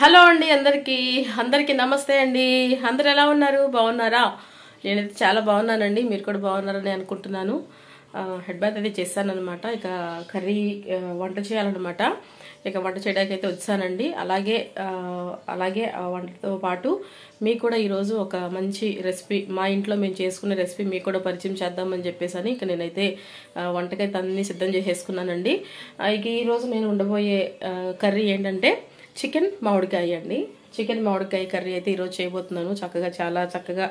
Hello అండి అందరికీ నమస్తే అండి. అందరూ ఎలా ఉన్నారు? బాగున్నారా? నేనైతే చాలా బాగున్నానండి. మీరు కూడా బాగున్నారని అనుకుంటున్నాను. హెడ్ బాత్ అయితే చేశానన్నమాట. ఇక కర్రీ వంట చేయాలన్నమాట. ఇక వంట చేయడానికి అయితే వచ్చానండి. అలాగే ఆ వంటతో పాటు మీకు కూడా ఈరోజు ఒక మంచి రెసిపీ, మా ఇంట్లో మేము చేసుకునే రెసిపీ మీకు కూడా పరిచయం చేద్దామని చెప్పేసి ఇక నేనైతే వంటకైతే అన్ని సిద్ధం చేసేసుకున్నానండి. ఇక ఈరోజు నేను ఉండబోయే కర్రీ ఏంటంటే చికెన్ మామిడికాయ అండి. చికెన్ మామిడికాయ కర్రీ అయితే ఈరోజు చేయబోతున్నాను. చాలా చక్కగా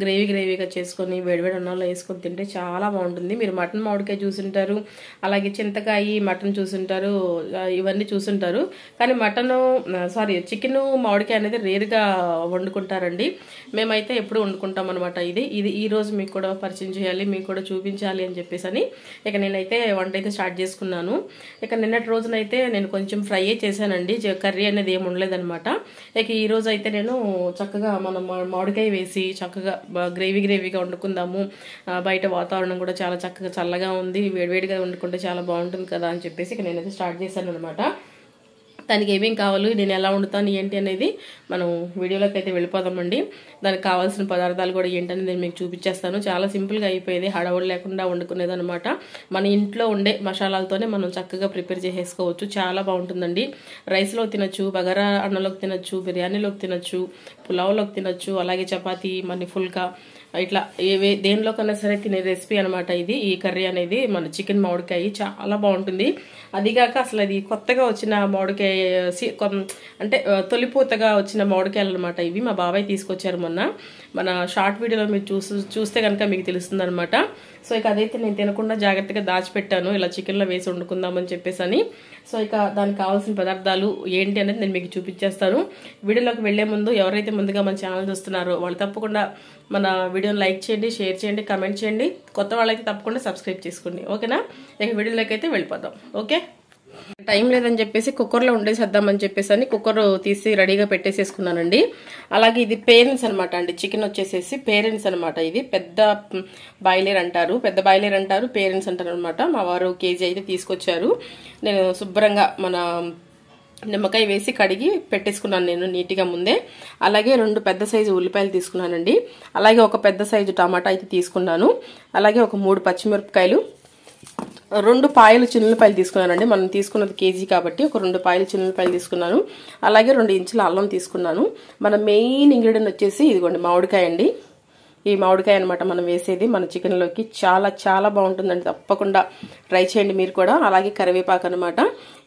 గ్రేవీగా చేసుకొని వేడివేడి అన్నంలో వేసుకొని తింటే చాలా బాగుంటుంది. మీరు మటన్ మామిడికాయ చూసుంటారు, అలాగే చింతకాయ మటన్ చూసుంటారు, ఇవన్నీ చూసుంటారు. కానీ చికెన్ మామిడికాయ అనేది రేరుగా వండుకుంటారండి. మేమైతే ఎప్పుడు వండుకుంటాం అనమాట. ఇది ఈ రోజు మీకు కూడా పరిచయం చేయాలి, మీకు కూడా చూపించాలి అని చెప్పేసి ఇక నేనైతే వంట అయితే స్టార్ట్ చేసుకున్నాను. ఇక నిన్నటి రోజునైతే నేను కొంచెం ఫ్రై చేశానండి. కర్రీ అనేది ఏమి ఉండలేదనమాట. ఇక ఈ రోజు అయితే నేను చక్కగా మనం మామిడికాయ వేసి చక్కగా గ్రేవీగా వండుకుందాము. బయట వాతావరణం కూడా చాలా చక్కగా చల్లగా ఉంది, వేడివేడిగా వండుకుంటే చాలా బాగుంటుంది కదా అని చెప్పేసి ఇక నేనైతే స్టార్ట్ చేశాను అనమాట. దానికి ఏమేం కావాలి, నేను ఎలా వండుతాను ఏంటి అనేది మనం వీడియోలోకి అయితే వెళ్ళిపోదామండి. దానికి కావాల్సిన పదార్థాలు కూడా ఏంటనేది నేను మీకు చూపించేస్తాను. చాలా సింపుల్గా అయిపోయేది, హడావుడి లేకుండా వండుకునేది అనమాట. మన ఇంట్లో ఉండే మసాలాలతోనే మనం చక్కగా ప్రిపేర్ చేసేసుకోవచ్చు. చాలా బాగుంటుందండి. రైస్లో తినొచ్చు, బగారా అన్నంలోకి తినొచ్చు, బిర్యానీలోకి తినొచ్చు, పులావ్లోకి తినొచ్చు, అలాగే చపాతీ, మన ఫుల్కా, ఇట్లా దేనిలోకన్నా సరే తినే రెసిపీ అనమాట ఇది. ఈ కర్రీ అనేది మన చికెన్ మామిడికాయ చాలా బాగుంటుంది. అదిగాక అసలు అది కొత్తగా వచ్చిన మామిడికాయ అంటే తొలిపూతగా వచ్చిన మామిడికాయలు అనమాట ఇవి. మా బాబాయ్ తీసుకొచ్చారు మొన్న. మన షార్ట్ వీడియోలో మీరు చూస్తే కనుక మీకు తెలుస్తుంది అనమాట. సో ఇక అదైతే నేను తినకుండా జాగ్రత్తగా దాచిపెట్టాను, ఇలా చికెన్లో వేసి వండుకుందామని చెప్పేసి సో ఇక దానికి కావాల్సిన పదార్థాలు ఏంటి అనేది నేను మీకు చూపించేస్తాను. వీడియోలోకి వెళ్లే ముందు ఎవరైతే ముందుగా మన ఛానల్ చూస్తున్నారో వాళ్ళు తప్పకుండా మన వీడియోని లైక్ చేయండి, షేర్ చేయండి, కమెంట్ చేయండి. కొత్త వాళ్ళైతే తప్పకుండా సబ్స్క్రైబ్ చేసుకోండి. ఓకేనా? ఇక వీడియోలోకి అయితే వెళ్ళిపోదాం. ఓకే, టైం లేదని చెప్పేసి కుక్కర్లో ఉండేసేద్దామని చెప్పేసి కుక్కర్ తీసి రెడీగా పెట్టేసేసుకున్నానండి. అలాగే ఇది పేరెంట్స్ అనమాట అండి. చికెన్ వచ్చేసేసి పేరెంట్స్ అనమాట. ఇది పెద్ద బాయిలర్ అంటారు, పేరెంట్స్ అంటారు అనమాట. మా వారు కేజీ అయితే తీసుకొచ్చారు. నేను శుభ్రంగా మన నిమ్మకాయ వేసి కడిగి పెట్టేసుకున్నాను నేను నీట్గా ముందే. అలాగే 2 పెద్ద సైజు ఉల్లిపాయలు తీసుకున్నానండి. అలాగే ఒక పెద్ద సైజు టమాటా అయితే తీసుకున్నాను. అలాగే ఒక 3 పచ్చిమిరపకాయలు, 2 పాయలు చిన్నులపాయలు తీసుకున్నానండి. మనం తీసుకున్నది కేజీ కాబట్టి ఒక 2 పాయలు చిన్నులపాయలు తీసుకున్నాను. అలాగే 2 ఇంచుల అల్లం తీసుకున్నాను. మన మెయిన్ ఇంగ్రీడియంట్ వచ్చేసి ఇదిగోండి మామిడికాయ అండి. ఈ మామిడికాయ అనమాట మనం వేసేది మన చికెన్లోకి. చాలా బాగుంటుందండి. తప్పకుండా ట్రై చేయండి మీరు కూడా. అలాగే కరివేపాకు అనమాట.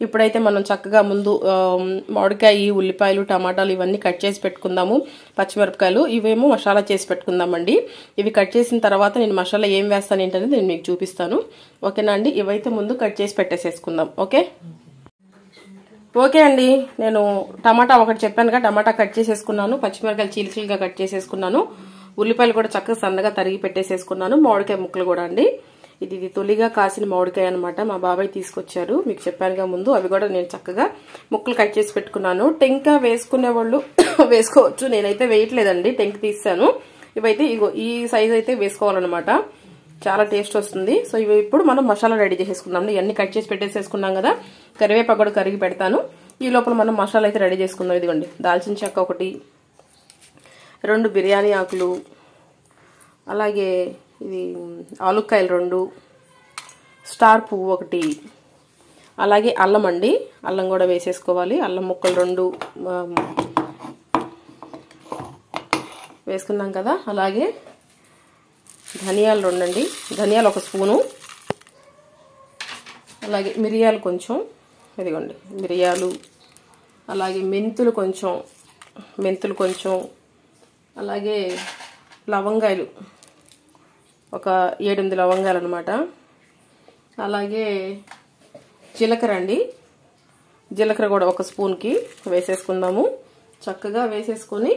ఇప్పుడైతే మనం చక్కగా ముందు మామిడికాయ, ఉల్లిపాయలు, టమాటాలు ఇవన్నీ కట్ చేసి పెట్టుకుందాము. పచ్చిమిరపకాయలు ఇవేమో మసాలా చేసి పెట్టుకుందామండి. ఇవి కట్ చేసిన తర్వాత నేను మసాలా ఏం వేస్తాను ఏంటనేది నేను మీకు చూపిస్తాను. ఓకేనా అండి? ఇవైతే ముందు కట్ చేసి పెట్టేసేసుకుందాం. ఓకే అండి, నేను టమాటా ఒకటి చెప్పానుగా, టమాటా కట్ చేసేసుకున్నాను. పచ్చిమిరపకాయలు చీలికలుగా కట్ చేసేసుకున్నాను. ఉల్లిపాయలు కూడా చక్కగా సన్నగా తరిగి పెట్టేసేసుకున్నాను. మామిడికాయ ముక్కలు కూడా అండి. ఇది తొలిగా కాసిన మామిడికాయ అనమాట. మా బాబాయ్ తీసుకొచ్చారు, మీకు చెప్పానుగా ముందు. అవి కూడా నేను చక్కగా ముక్కలు కట్ చేసి పెట్టుకున్నాను. టెంక వేసుకునే వాళ్ళు వేసుకోవచ్చు, నేనైతే వేయట్లేదండి, టెంక తీసాను. ఇవైతే ఈ సైజ్ అయితే వేసుకోవాలన్నమాట, చాలా టేస్ట్ వస్తుంది. సో ఇవి ఇప్పుడు మనం మసాలా రెడీ చేసేసుకున్నాం. ఇవన్నీ కట్ చేసి పెట్టేసేసుకున్నాం కదా. కరివేపాకు కూడా కరిగి పెడతాను. ఈ లోపల మనం మసాలా అయితే రెడీ చేసుకుందాం. ఇదిగోండి దాల్చిన చెక్క ఒకటి, 2 బిర్యానీ ఆకులు, అలాగే ఇది ఆలుక్కాయలు 2, స్టార్ పువ్వు 1, అలాగే అల్లం అండి, అల్లం కూడా వేసేసుకోవాలి. అల్లం ముక్కలు 2 వేసుకున్నాం కదా. అలాగే ధనియాలు 2 అండి, ధనియాలు 1 స్పూను, అలాగే మిరియాలు కొంచెం, ఇదిగోండి మిరియాలు, అలాగే మెంతులు కొంచెం, అలాగే లవంగాయలు ఒక 7-8 లవంగాలు అనమాట. అలాగే జీలకర్ర అండి, జీలకర్ర కూడా 1 స్పూన్కి వేసేసుకుందాము. చక్కగా వేసేసుకొని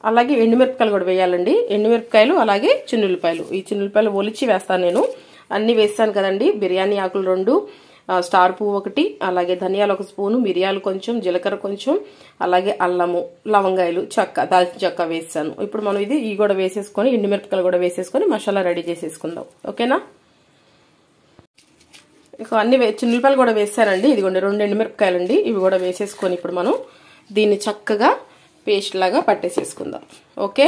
అలాగే ఎండుమిరపకాయలు కూడా వేయాలండి. ఎండుమిరపకాయలు అలాగే చిన్నులపాయలు, ఈ చిన్నులపాయలు ఒలిచి వేస్తాను నేను. అన్ని వేస్తాను కదండి. బిర్యానీ ఆకులు 2, స్టార్ పువ్వు 1, అలాగే ధనియాలు 1 స్పూను, మిరియాలు కొంచెం, జీలకర్ర కొంచెం, అలాగే అల్లము, లవంగాయలు, దాల్చిన చెక్క వేసాను. ఇప్పుడు మనం ఇవి కూడా వేసేసుకొని ఎండుమిరపకాయలు కూడా వేసేసుకొని మసాలా రెడీ చేసేసుకుందాం. ఓకేనా? ఇక అన్ని చిన్నులపాయలు కూడా వేసానండి. ఇదిగోండి 2 ఎండుమిరపకాయలు అండి. ఇవి కూడా వేసేసుకొని ఇప్పుడు మనం దీన్ని చక్కగా పేస్ట్ లాగా పట్టేసేసుకుందాం. ఓకే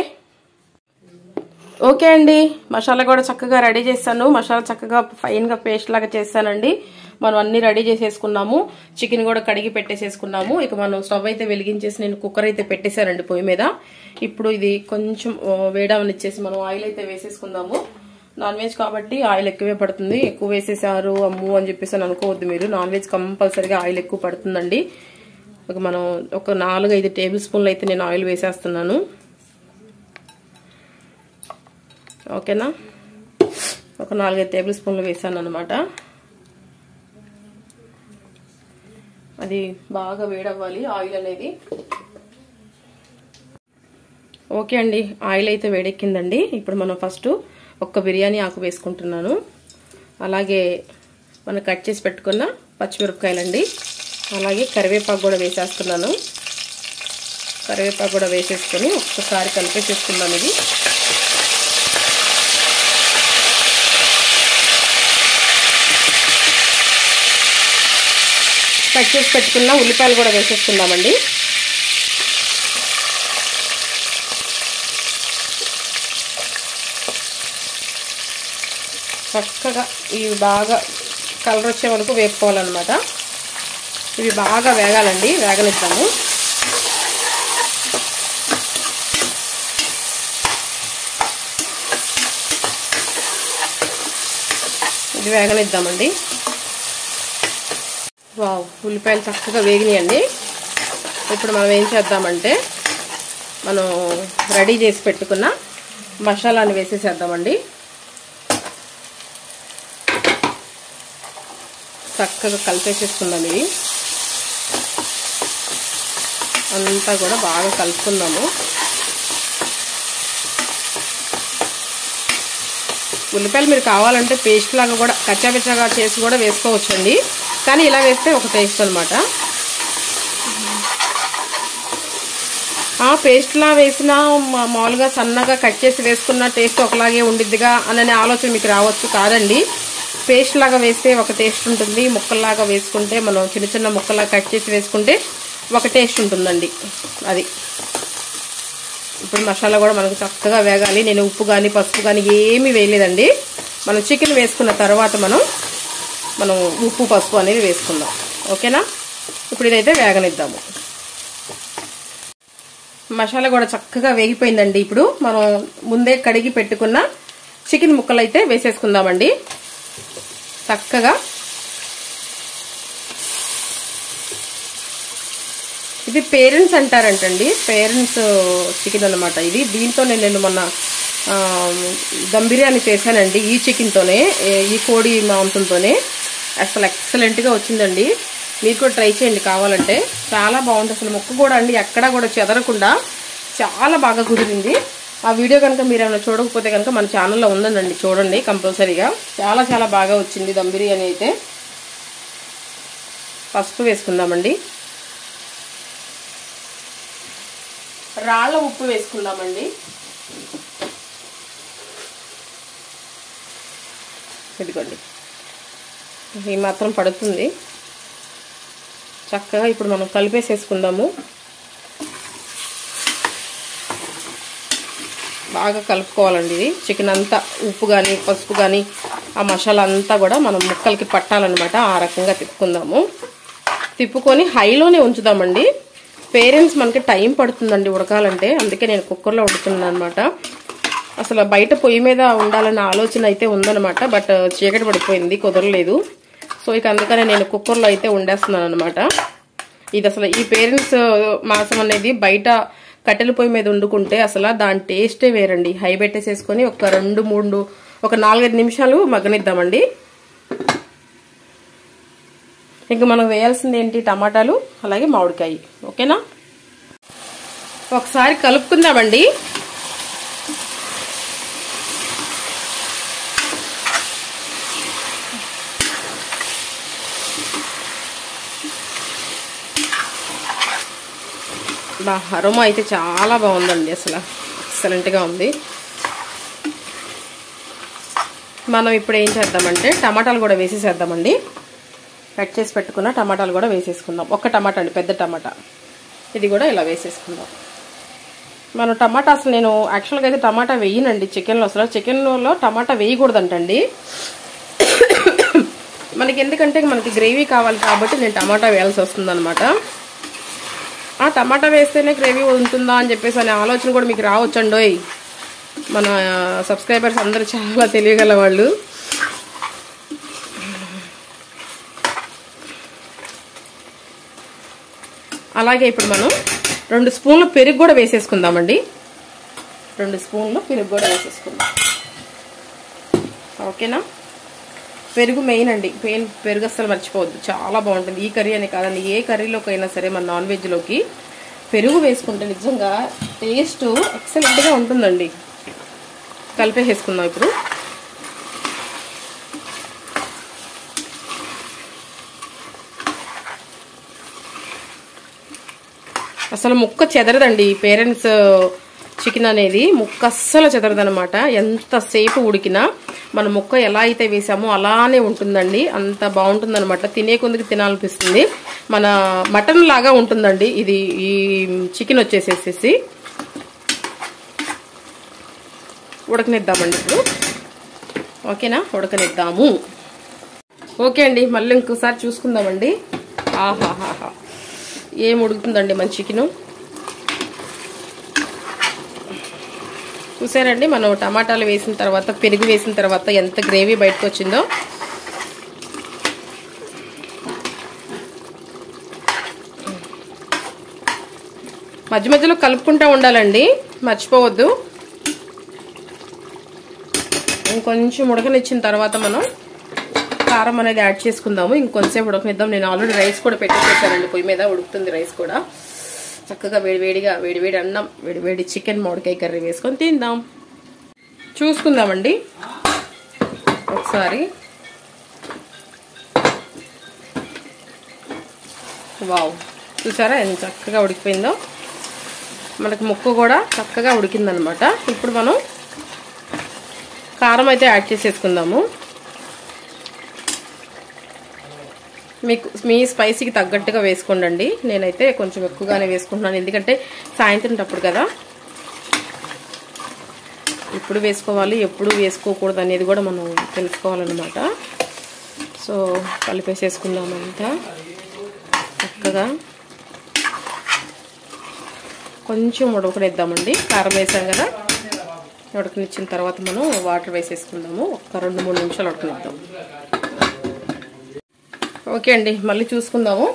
ఓకే అండి, మసాలా కూడా చక్కగా రెడీ చేస్తాను. మసాలా చక్కగా ఫైన్గా పేస్ట్ లాగా చేస్తానండి. మనం అన్ని రెడీ చేసేసుకున్నాము. చికెన్ కూడా కడిగి పెట్టేసేసుకున్నాము. ఇక మనం స్టవ్ అయితే వెలిగించేసి నేను కుక్కర్ అయితే పెట్టేశానండి పొయ్యి మీద. ఇప్పుడు ఇది కొంచెం వేడవనిచ్చేసి మనం ఆయిల్ అయితే వేసేసుకుందాము. నాన్ వెజ్ కాబట్టి ఆయిల్ ఎక్కువే పడుతుంది. ఎక్కువ వేసేసారు అమ్ము అని చెప్పేసి అనుకోవద్దు మీరు. నాన్ వెజ్ కంపల్సరీగా ఆయిల్ ఎక్కువ పడుతుందండి. ఇక మనం ఒక 4-5 టేబుల్ స్పూన్లు అయితే నేను ఆయిల్ వేసేస్తున్నాను. ఓకేనా, ఒక 4-5 టేబుల్ స్పూన్లు వేసాను అనమాట. అది బాగా వేడవ్వాలి ఆయిల్ అనేది. ఓకే అండి, ఆయిల్ అయితే వేడెక్కిందండి. ఇప్పుడు మనం ఫస్ట్ ఒక్క బిర్యానీ ఆకు వేసుకుంటున్నాను. అలాగే మనం కట్ చేసి పెట్టుకున్న పచ్చిమిరపకాయలండి, అలాగే కరివేపాకు కూడా వేసేస్తున్నాను. కరివేపాకు కూడా వేసేసుకొని ఒక్కసారి కలిపేసేసుకుందాం. ఇది కట్ చేసి పెట్టుకున్న ఉల్లిపాయలు కూడా వేసేసుకుందామండి. చక్కగా ఇవి బాగా కలర్ వచ్చే వరకు వేపుకోవాలన్నమాట. ఇవి బాగా వేగాలండి, వేగనిద్దాము. ఇది వేగనిద్దామండి. వావ్, ఉల్లిపాయలు చక్కగా వేగినాయండి. ఇప్పుడు మనం ఏం చేద్దామంటే మనం రెడీ చేసి పెట్టుకున్న మసాలాని వేసేసేద్దామండి. చక్కగా కలిపేసేసుకుందాం. ఇది అంతా కూడా బాగా కలుపుకుందాము. ఉల్లిపాయలు మీరు కావాలంటే పేస్ట్ లాగా కూడా కచ్చాపిచ్చాగా చేసి కూడా వేసుకోవచ్చండి. కానీ ఇలా వేస్తే ఒక టేస్ట్ అనమాట. పేస్ట్లా వేసినా మామూలుగా సన్నగా కట్ చేసి వేసుకున్న టేస్ట్ ఒకలాగే ఉండిద్దిగా అనే ఆలోచన మీకు రావచ్చు. కాదండి, పేస్ట్ లాగా వేస్తే ఒక టేస్ట్ ఉంటుంది. ముక్కల్లాగా వేసుకుంటే మనం చిన్న చిన్న ముక్కల్లాగా కట్ చేసి వేసుకుంటే ఒక టేస్ట్ ఉంటుందండి. అది ఇప్పుడు మసాలా కూడా మనకు చక్కగా వేగాలి. నేను ఉప్పు కానీ పసుపు కానీ ఏమీ వేయలేదండి. మనం చికెన్ వేసుకున్న తర్వాత మనం ఉప్పు పసుపు అనేది వేసుకుందాం. ఓకేనా, ఇప్పుడు ఇదైతే వేగనిద్దాము. మసాలా కూడా చక్కగా వేగిపోయిందండి. ఇప్పుడు మనం ముందే కడిగి పెట్టుకున్న చికెన్ ముక్కలు అయితే వేసేసుకుందామండి. చక్కగా ఇది పేరెంట్స్ అంటారంటండి, పేరెంట్స్ చికెన్ అనమాట ఇది. దీంతో నేను మొన్న దమ్ బిర్యానీ చేశానండి, ఈ చికెన్తోనే, ఈ కోడి మాంసంతోనే. అసలు ఎక్సలెంట్గా వచ్చిందండి. మీరు కూడా ట్రై చేయండి కావాలంటే. చాలా బాగుంది అసలు. ముక్క కూడా అండి ఎక్కడా కూడా చెదరకుండా చాలా బాగా కుదిరింది. ఆ వీడియో కనుక మీరు ఏమైనా చూడకపోతే కనుక మన ఛానల్లో ఉందండి, చూడండి కంపల్సరీగా. చాలా చాలా బాగా వచ్చింది దమ్ బిర్యానీ అయితే. పసుపు వేసుకుందామండి. రాళ్ళ ఉప్పు వేసుకుందామండి. ఇదిగోండి, ఈ మాత్రం పడుతుంది. చక్కగా ఇప్పుడు మనం కలిపేసేసుకుందాము. బాగా కలుపుకోవాలండి. ఇది చికెన్ అంతా ఉప్పు కానీ పసుపు కానీ ఆ మసాలా అంతా కూడా మనం ముక్కలకి పట్టాలన్నమాట. ఆ రకంగా తిప్పుకుందాము. తిప్పుకొని హైలోనే ఉంచుదామండి. పేరెంట్స్ మనకి టైం పడుతుందండి ఉడకాలంటే, అందుకే నేను కుక్కర్లో ఉడుకుతున్నాను అనమాట. అసలు బయట పొయ్యి మీద ఉండాలన్న ఆలోచన అయితే ఉందన్నమాట. బట్ చీకటి పడిపోయింది, కుదరలేదు. సో ఇక అందుకనే నేను కుక్కర్లో అయితే వండేస్తున్నాను అనమాట. ఇది అసలు ఈ పేరెంట్స్ మాంసం అనేది బయట కట్టెల పొయ్యి మీద వండుకుంటే అసలు దాని టేస్టే వేరండి. హై పెట్టేసేసుకొని ఒక 4-5 నిమిషాలు మగ్గనిద్దామండి. ఇంకా మనం వేయాల్సింది ఏంటి, టమాటాలు అలాగే మామిడికాయ. ఓకేనా, ఒకసారి కలుపుకుందామండి. అరోమా అయితే చాలా బాగుందండి, అసలు ఎక్సలెంట్గా ఉంది. మనం ఇప్పుడు ఏం చేద్దామంటే టమాటాలు కూడా వేసేసేద్దామండి. కట్ చేసి పెట్టుకున్న టమాటాలు కూడా వేసేసుకుందాం. ఒక్క టమాటా అండి, పెద్ద టమాటా. ఇది కూడా ఇలా వేసేసుకుందాం. మనం టమాటా అసలు నేను యాక్చువల్గా అయితే టమాటా వేయనండి చికెన్లో. అసలు చికెన్లో టమాటా వేయకూడదంటండి మనకి, ఎందుకంటే మనకి గ్రేవీ కావాలి కాబట్టి నేను టమాటా వేయాల్సి వస్తుంది అనమాట. ఆ టమాటా వేస్తేనే గ్రేవీ ఉంటుందా అని చెప్పేసి అనే ఆలోచన కూడా మీకు రావచ్చండోయ్. మన సబ్స్క్రైబర్స్ అందరూ చాలా తెలియగల వాళ్ళు. అలాగే ఇప్పుడు మనం 2 స్పూన్లు పెరుగు కూడా వేసేసుకుందామండి. 2 స్పూన్లు పెరుగు కూడా వేసేసుకుందాం. ఓకేనా? పెరుగు మెయిన్ అండి. పెరుగు అస్సలు మర్చిపోవద్దు, చాలా బాగుంటుంది. ఈ కర్రీ అని కాదండి, ఏ కర్రీలోకైనా సరే మన నాన్ వెజ్లోకి పెరుగు వేసుకుంటే నిజంగా టేస్ట్ ఎక్సలెంట్గా ఉంటుందండి. కలిపేసేసుకుందాం ఇప్పుడు. అసలు ముక్క చెదరదండి. పేరెంట్స్ చికెన్ అనేది ముక్క అస్సలు చెదరదనమాట. ఎంతసేపు ఉడికినా మన ముక్క ఎలా అయితే వేసామో అలానే ఉంటుందండి. అంత బాగుంటుంది అనమాట. తినే కొందుకు తినాలనిపిస్తుంది. మన మటన్ లాగా ఉంటుందండి ఇది. ఈ చికెన్ వచ్చేసేసి ఉడకనిద్దామండి ఇప్పుడు. ఓకేనా? ఉడకనిద్దాము. ఓకే అండి, మళ్ళీ ఇంకోసారి చూసుకుందామండి. ఆహాహాహా, ఏం ఉడుకుతుందండి మన చికెను. చూసారండి, మనం టమాటాలు వేసిన తర్వాత పెరుగు వేసిన తర్వాత ఎంత గ్రేవీ బయటకు వచ్చిందో. మధ్య మధ్యలో కలుపుకుంటూ ఉండాలండి, మర్చిపోవద్దు. ఇంకొంచెం ఉడకనిచ్చిన తర్వాత మనం కారం అనేది యాడ్ చేసుకుందాము. ఇంకొంచెంసేపు ఉడకనిద్దాం. నేను ఆల్రెడీ రైస్ కూడా పెట్టేసేసానండి పొయ్యి మీద, ఉడుకుతుంది రైస్ కూడా. చక్కగా వేడివేడి అన్నం, వేడివేడి చికెన్ మామిడికాయ కర్రీ వేసుకొని తిందాం. చూసుకుందామండి ఒకసారి. వావ్, చూసారా ఎంత చక్కగా ఉడికిపోయిందో. మనకి ముక్క కూడా చక్కగా ఉడికిందనమాట. ఇప్పుడు మనం కారం అయితే యాడ్ చేసేసుకుందాము. మీ స్పైసీకి తగ్గట్టుగా వేసుకోండి. నేనైతే కొంచెం ఎక్కువగానే వేసుకుంటున్నాను, ఎందుకంటే సాయంత్రం టప్పుడు కదా. ఎప్పుడు వేసుకోవాలి, ఎప్పుడు వేసుకోకూడదు అనేది కూడా మనం తెలుసుకోవాలన్నమాట. సో కలిపేసేసుకుందామంతా చక్కగా. కొంచెం ఉడకనిద్దామండి. కారం వేసాం కదా, ఉడకనిచ్చిన తర్వాత మనం వాటర్ వేసేసుకుందాము. ఒక 2-3 నిమిషాలు ఉడకనిద్దాం. ఓకే అండి, మళ్ళీ చూసుకుందాము.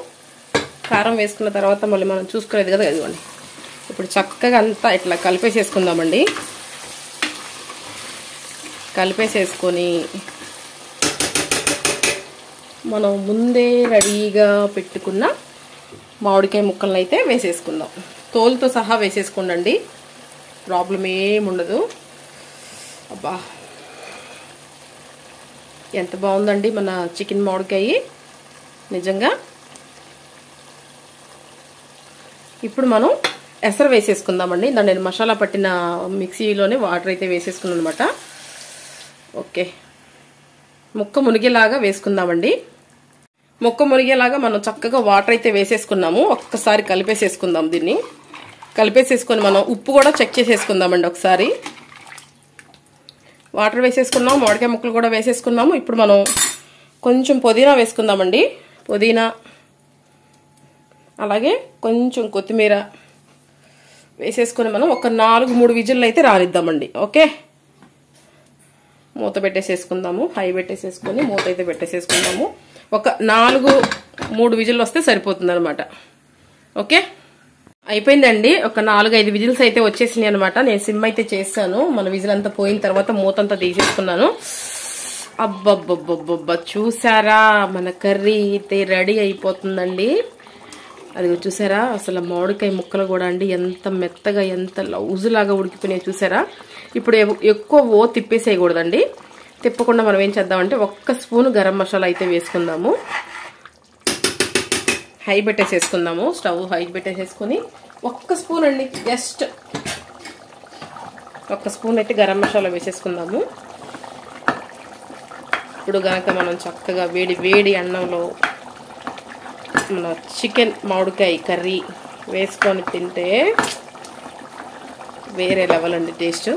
కారం వేసుకున్న తర్వాత మళ్ళీ మనం చూసుకోలేదు కదా, ఇదిగోండి. ఇప్పుడు చక్కగా అంతా ఇట్లా కలిపేసేసుకుందామండి. కలిపేసేసుకొని మనం ముందే రెడీగా పెట్టుకున్న మామిడికాయ ముక్కలను అయితే వేసేసుకుందాం. తోలుతో సహా వేసేసుకోండి, ప్రాబ్లం ఏముండదు. అబ్బా, ఎంత బాగుందండి మన చికెన్ మామిడికాయ నిజంగా. ఇప్పుడు మనం ఎసరు వేసేసుకుందామండి. దాన్ని నేను మసాలా పట్టిన మిక్సీలోనే వాటర్ అయితే వేసేసుకున్నాను అనమాట. ఓకే, ముక్క మునిగేలాగా వేసుకుందామండి. ముక్క మునిగేలాగా మనం చక్కగా వాటర్ అయితే వేసేసుకున్నాము. ఒక్కసారి కలిపేసేసుకుందాం. దీన్ని కలిపేసేసుకొని మనం ఉప్పు కూడా చెక్ చేసేసుకుందామండి ఒకసారి. వాటర్ వేసేసుకున్నాం, మామిడికాయ ముక్కలు కూడా వేసేసుకున్నాము. ఇప్పుడు మనం కొంచెం పుదీనా వేసుకుందామండి. పుదీనా, అలాగే కొంచెం కొత్తిమీర వేసేసుకొని మనం ఒక 4-3 విజిల్లు అయితే రానిద్దామండి. ఓకే, మూత పెట్టేసేసుకుందాము. హై పెట్టేసేసుకొని మూత అయితే పెట్టేసేసుకుందాము. ఒక 4-3 విజిల్లు వస్తే సరిపోతుంది అనమాట. ఓకే, అయిపోయిందండి. ఒక 4-5 విజిల్స్ అయితే వచ్చేసినాయి అనమాట. నేను సిమ్ అయితే చేస్తాను. మన విజిల్ అంతా పోయిన తర్వాత మూత అంతా తీసేసుకున్నాను. అబ్బబ్బబ్బబ్బబ్బా, చూసారా మన కర్రీ అయితే రెడీ అయిపోతుందండి. అది చూసారా, అసలు మామిడికాయ ముక్కలు కూడా అండి ఎంత మెత్తగా, ఎంత లౌజులాగా ఉడికిపోయినాయి చూసారా. ఇప్పుడు ఎక్కువ తిప్పేసేయకూడదండి. తిప్పకుండా మనం ఏం చేద్దామంటే 1 స్పూన్ గరం మసాలా అయితే వేసుకుందాము. హై పెట్టేసేసుకుందాము. స్టవ్ హై పెట్టేసేసుకొని 1 స్పూన్ అండి, జస్ట్ 1 స్పూన్ అయితే గరం మసాలా వేసేసుకుందాము. ఇప్పుడు గనక మనం చక్కగా వేడి వేడి అన్నంలో మన చికెన్ మామిడికాయ కర్రీ వేసుకొని తింటే వేరే లెవెల్ అండి టేస్ట్.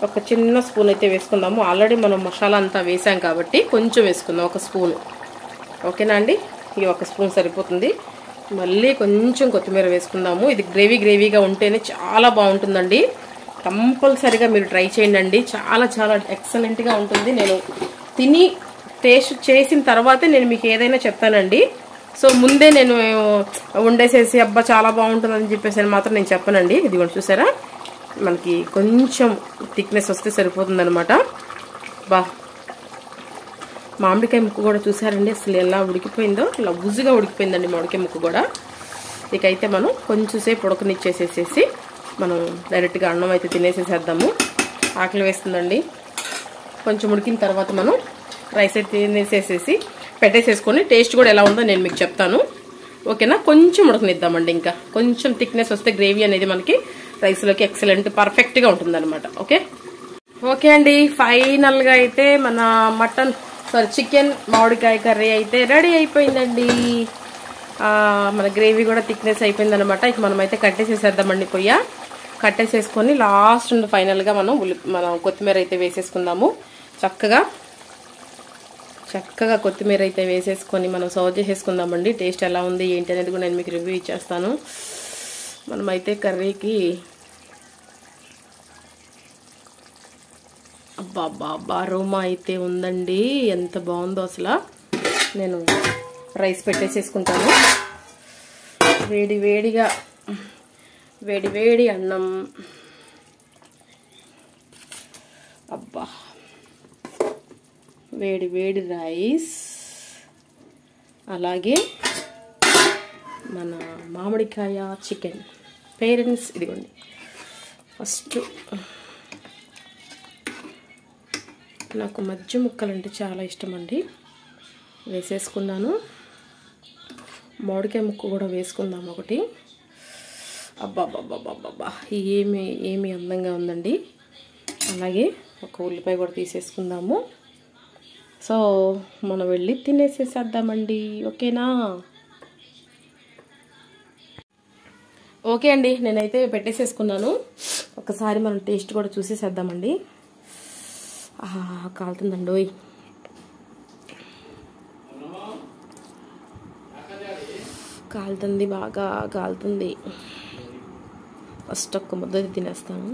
ఒక చిన్న స్పూన్ అయితే వేసుకుందాము. ఆల్రెడీ మనం మసాలా అంతా వేసాం కాబట్టి కొంచెం వేసుకుందాం, ఒక స్పూన్. ఓకేనా అండి? ఈ ఒక స్పూన్ సరిపోతుంది. మళ్ళీ కొంచెం కొత్తిమీర వేసుకుందాము. ఇది గ్రేవీగా ఉంటేనే చాలా బాగుంటుందండి. కంపల్సరిగా మీరు ట్రై చేయండి. చాలా చాలా ఎక్సలెంట్గా ఉంటుంది. నేను తిని టేస్ట్ చేసిన తర్వాతే నేను మీకు ఏదైనా చెప్తానండి. సో ముందే నేను వండేసేసి అబ్బా చాలా బాగుంటుందని చెప్పేసి మాత్రం నేను చెప్పనండి. ఇది కూడా చూసారా, మనకి కొంచెం థిక్నెస్ వస్తే సరిపోతుంది అనమాట. బా, మామిడికాయ ముక్క కూడా చూసారండి అసలు ఎలా ఉడికిపోయిందో, ఇలా ఉజ్జుగా ఉడికిపోయిందండి మామిడికాయ ముక్క కూడా. ఇకైతే మనం కొంచెం సేపు ఉడకనిచ్చేసేసి మనం డైరెక్ట్గా అన్నం అయితే తినేసేసేద్దాము. ఆకలి వేస్తుందండి. కొంచెం ఉడికిన తర్వాత మనం రైస్ అయితే తినేసేసేసి పెట్టేసేసుకొని టేస్ట్ కూడా ఎలా ఉందో నేను మీకు చెప్తాను. ఓకేనా? కొంచెం ఉడకనిద్దామండి. ఇంకా కొంచెం థిక్నెస్ వస్తే గ్రేవీ అనేది మనకి రైస్లోకి ఎక్సలెంట్ పర్ఫెక్ట్గా ఉంటుందన్నమాట. ఓకే అండి, ఫైనల్గా అయితే మన చికెన్ మామిడికాయ కర్రీ అయితే రెడీ అయిపోయిందండి. మన గ్రేవీ కూడా థిక్నెస్ అయిపోయిందనమాట. ఇక మనం అయితే కట్టేసేసేద్దామండి. పొయ్య కట్టేసేసుకొని లాస్ట్ ఫైనల్గా మనం కొత్తిమీర అయితే వేసేసుకుందాము. చక్కగా కొత్తిమీర అయితే వేసేసుకొని మనం సర్వ్ చేసేసుకుందామండి. టేస్ట్ ఎలా ఉంది ఏంటి అనేది కూడా నేను మీకు రివ్యూ ఇచ్చేస్తాను. మనమైతే కర్రీకి అబ్బా అరోమా అయితే ఉందండి. ఎంత బాగుందో అసలు. నేను రైస్ పెట్టేసేసుకుంటాను. వేడి అన్నం. అబ్బా, వేడి రైస్, అలాగే మన మామిడికాయ చికెన్. పేరెంట్స్ ఇదిగోండి, ఫస్ట్ నాకు మధ్య ముక్కలు అంటే చాలా ఇష్టం అండి. వేసేసుకున్నాను. మామిడికాయ ముక్క కూడా వేసుకుందాం ఒకటి. అబ్బా ఏమి అందంగా ఉందండి. అలాగే ఒక ఉల్లిపాయ కూడా తీసేసుకుందాము. సో మనం వెళ్ళి తినేసేసేద్దామండి. ఓకేనా? ఓకే అండి, నేనైతే పెట్టేసేసుకున్నాను. ఒకసారి మనం టేస్ట్ కూడా చూసేసేద్దామండి. కాలుతుందండి. కాలుతుంది, బాగా కాలుతుంది. ఫస్ట్ ఒక్క ముద్ద తినేస్తాను.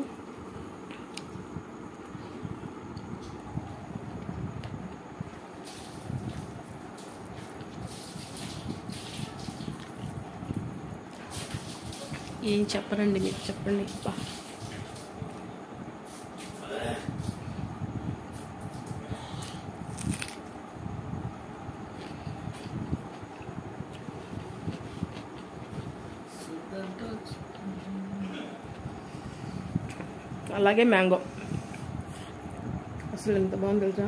ఏం చెప్పరండి మీరు, చెప్పండి. అలాగే మ్యాంగో అసలు ఎంత బాగుంది తెలుసా.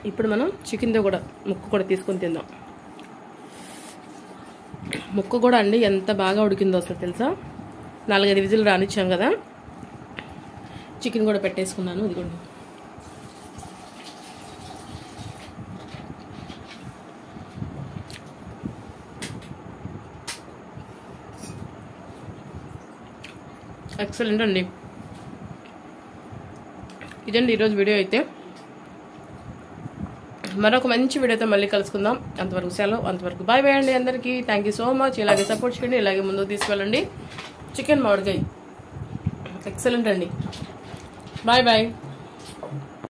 ఇప్పుడు మనం చికెన్తో కూడా ముక్క కూడా తీసుకొని తిందాం. ముక్క కూడా అండి ఎంత బాగా ఉడికిందో అసలు తెలుసా. 4-5 విజిల్ రానిచ్చాం కదా. చికెన్ కూడా పెట్టేసుకున్నాను. ఇదిగోండి, ఎక్సలెంట్ అండి. ఇదండి ఈరోజు వీడియో అయితే. మరొక మంచి వీడియోతో మళ్ళీ కలుసుకుందాం. అంతవరకు సెలవు, అంతవరకు బాయ్ బాయ్ అండి అందరికీ. Thank you so much. ఇలాగే సపోర్ట్ చేయండి, ఇలాగే ముందుకు తీసుకెళ్ళండి. చికెన్ మామిడికాయ ఎక్సలెంట్ అండి. Bye bye.